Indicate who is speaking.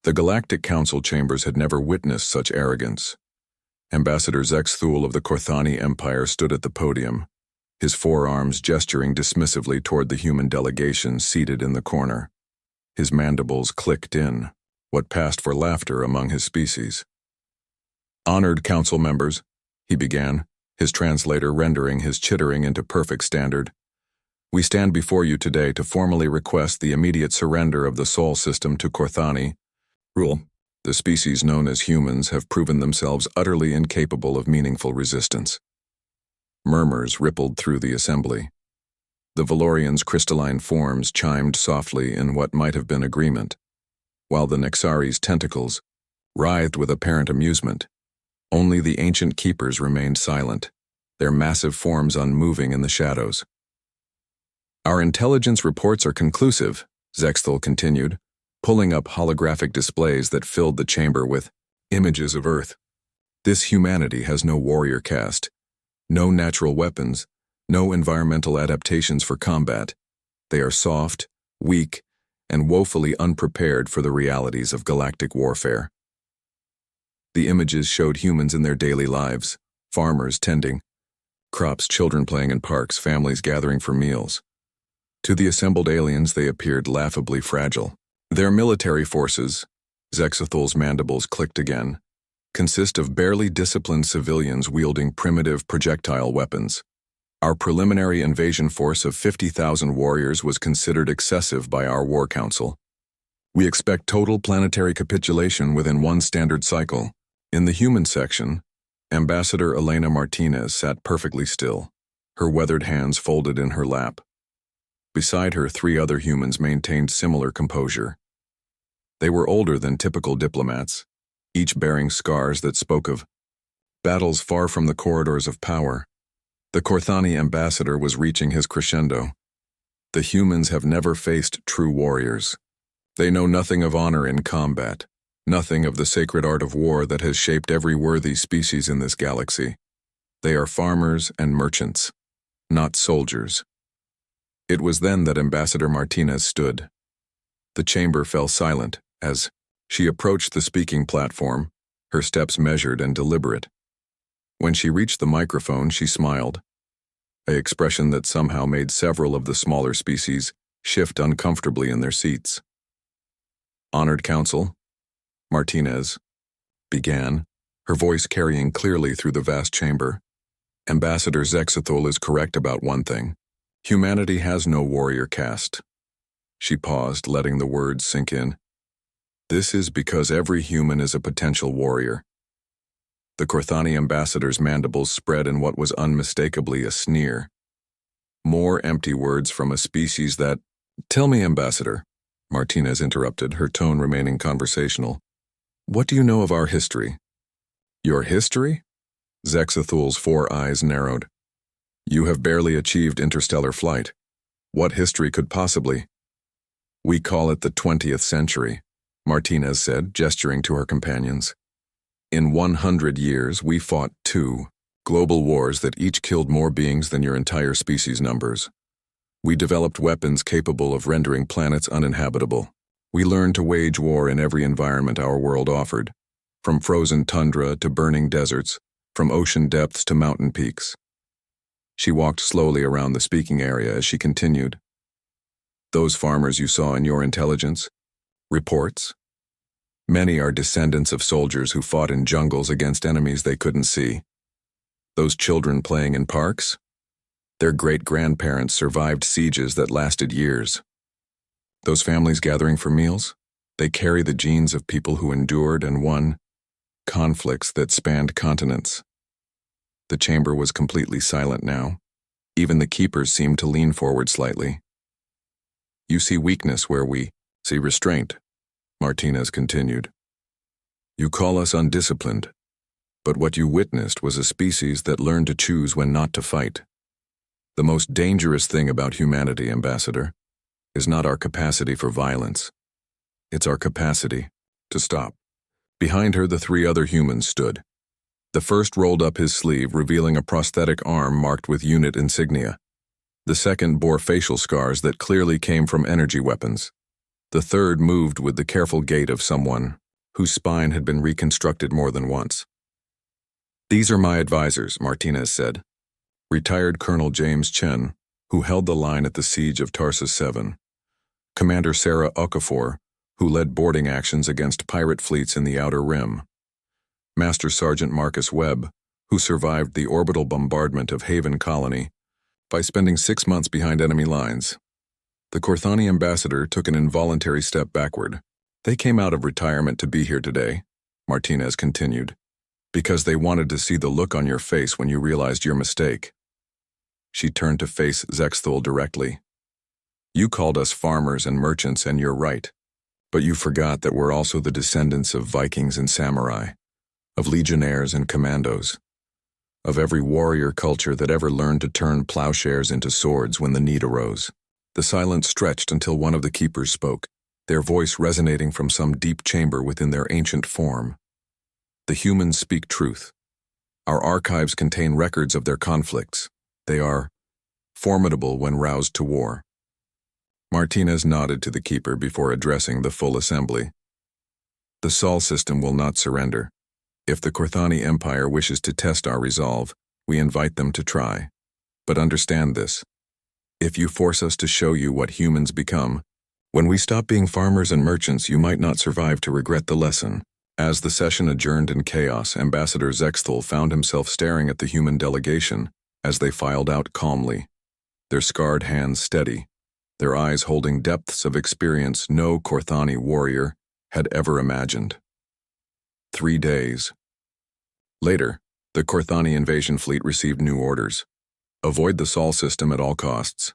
Speaker 1: The Galactic Council chambers had never witnessed such arrogance. Ambassador Zexthul of the Korthani Empire stood at the podium, his forearms gesturing dismissively toward the human delegation seated in the corner. His mandibles clicked in, what passed for laughter among his species. "Honored council members," he began, his translator rendering his chittering into perfect standard. "We stand before you today to formally request the immediate surrender of the Sol system to Korthani rule. The species known as humans have proven themselves utterly incapable of meaningful resistance." Murmurs rippled through the assembly. The Valorians' crystalline forms chimed softly in what might have been agreement, while the Nexari's tentacles writhed with apparent amusement. Only the ancient keepers remained silent, their massive forms unmoving in the shadows. "Our intelligence reports are conclusive," Zexthul continued, pulling up holographic displays that filled the chamber with images of Earth. "This humanity has no warrior caste, no natural weapons, no environmental adaptations for combat. They are soft, weak, and woefully unprepared for the realities of galactic warfare." The images showed humans in their daily lives, farmers tending crops, children playing in parks, families gathering for meals. To the assembled aliens, they appeared laughably fragile. "Their military forces," Zexthul's mandibles clicked again, "consist of barely disciplined civilians wielding primitive projectile weapons. Our preliminary invasion force of 50,000 warriors was considered excessive by our war council. We expect total planetary capitulation within one standard cycle." In the human section, Ambassador Elena Martinez sat perfectly still, her weathered hands folded in her lap. Beside her, 3 other humans maintained similar composure. They were older than typical diplomats, each bearing scars that spoke of battles far from the corridors of power. The Korthani ambassador was reaching his crescendo. "The humans have never faced true warriors. They know nothing of honor in combat, nothing of the sacred art of war that has shaped every worthy species in this galaxy. They are farmers and merchants, not soldiers." It was then that Ambassador Martinez stood. The chamber fell silent as she approached the speaking platform, her steps measured and deliberate. When she reached the microphone, she smiled, an expression that somehow made several of the smaller species shift uncomfortably in their seats. "Honored Council," Martinez began, her voice carrying clearly through the vast chamber. "Ambassador Zexthul is correct about one thing. Humanity has no warrior caste." She paused, letting the words sink in. "This is because every human is a potential warrior." The Korthani ambassador's mandibles spread in what was unmistakably a sneer. More empty words from a species that— "Tell me, Ambassador," Martinez interrupted, her tone remaining conversational. "What do you know of our history?" "Your history?" Zexthul's 4 eyes narrowed. "You have barely achieved interstellar flight. What history could possibly—" "We call it the 20th century," Martinez said, gesturing to her companions. "In 100 years, we fought 2 global wars that each killed more beings than your entire species numbers. We developed weapons capable of rendering planets uninhabitable. We learned to wage war in every environment our world offered, from frozen tundra to burning deserts, from ocean depths to mountain peaks." She walked slowly around the speaking area as she continued. "Those farmers you saw in your intelligence reports, many are descendants of soldiers who fought in jungles against enemies they couldn't see. Those children playing in parks, their great-grandparents survived sieges that lasted years. Those families gathering for meals, they carry the genes of people who endured and won conflicts that spanned continents." The chamber was completely silent now. Even the keepers seemed to lean forward slightly. "You see weakness where we see restraint," Martinez continued. "You call us undisciplined, but what you witnessed was a species that learned to choose when not to fight. The most dangerous thing about humanity, Ambassador, is not our capacity for violence. It's our capacity to stop." Behind her, the 3 other humans stood. The first rolled up his sleeve, revealing a prosthetic arm marked with unit insignia. The second bore facial scars that clearly came from energy weapons. The third moved with the careful gait of someone whose spine had been reconstructed more than once. "These are my advisors," Martinez said. Retired Colonel James Chen, who held the line at the siege of Tarsus 7. Commander Sarah Okafor, who led boarding actions against pirate fleets in the Outer Rim. Master Sergeant Marcus Webb, who survived the orbital bombardment of Haven Colony by spending 6 months behind enemy lines. The Corthani ambassador took an involuntary step backward. "They came out of retirement to be here today," Martinez continued, "because they wanted to see the look on your face when you realized your mistake." She turned to face Zexthul directly. "You called us farmers and merchants, and you're right. But you forgot that we're also the descendants of Vikings and samurai, of legionnaires and commandos, of every warrior culture that ever learned to turn plowshares into swords when the need arose." The silence stretched until one of the keepers spoke, their voice resonating from some deep chamber within their ancient form. "The humans speak truth. Our archives contain records of their conflicts. They are formidable when roused to war." Martinez nodded to the keeper before addressing the full assembly. "The Sol system will not surrender. If the Corthani Empire wishes to test our resolve, we invite them to try. But understand this. If you force us to show you what humans become, when we stop being farmers and merchants, you might not survive to regret the lesson." As the session adjourned in chaos, Ambassador Zexthul found himself staring at the human delegation as they filed out calmly, their scarred hands steady, their eyes holding depths of experience no Corthani warrior had ever imagined. 3 days. Later, the Corthani invasion fleet received new orders. Avoid the Sol system at all costs.